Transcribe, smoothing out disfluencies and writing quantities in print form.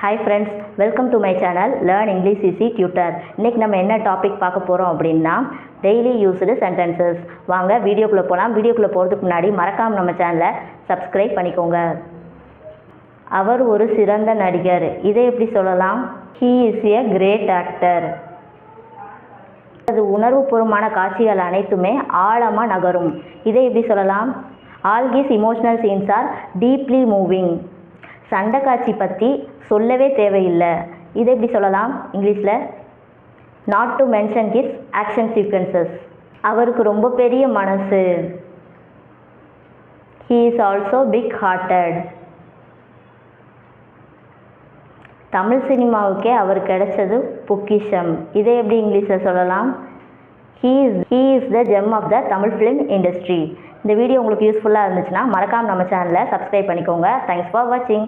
Hi friends, welcome to my channel Learn English Easy Tutor. இன்னைக்கு நம்ம என்ன topic பார்க்க போகிறோம் அப்படின்னா டெய்லி யூஸ்டு சென்டென்சஸ். வாங்க வீடியோக்குள்ளே போகலாம். வீடியோக்குள்ளே போகிறதுக்கு முன்னாடி மறக்காமல் நம்ம சேனலை சப்ஸ்கிரைப் பண்ணிக்கோங்க. அவர் ஒரு சிறந்த நடிகர். இதை எப்படி சொல்லலாம்? He is a great actor. அது உணர்வுபூர்வமான காட்சிகள் அனைத்துமே ஆழமாக நகரும். இதை எப்படி சொல்லலாம்? All his emotional scenes are deeply moving. சண்டை காட்சி பற்றி சொல்லவே தேவையில்லை. இதை எப்படி சொல்லலாம் இங்கிலீஷில்? Not to mention his action sequences. அவருக்கு ரொம்ப பெரிய மனசு. He is also big hearted. Tamil சினிமாவுக்கே அவர் கிடைச்சது பொக்கிஷம். இதை எப்படி இங்கிலீஷில் சொல்லலாம்? He is the gem of the Tamil film industry. இந்த வீடியோ உங்களுக்கு யூஸ்ஃபுல்லாக இருந்துச்சுன்னா மறக்காமல் நம்ம சேனலை சப்ஸ்கிரைப் பண்ணிக்கோங்க. தேங்க்ஸ் ஃபார் வாட்சிங்.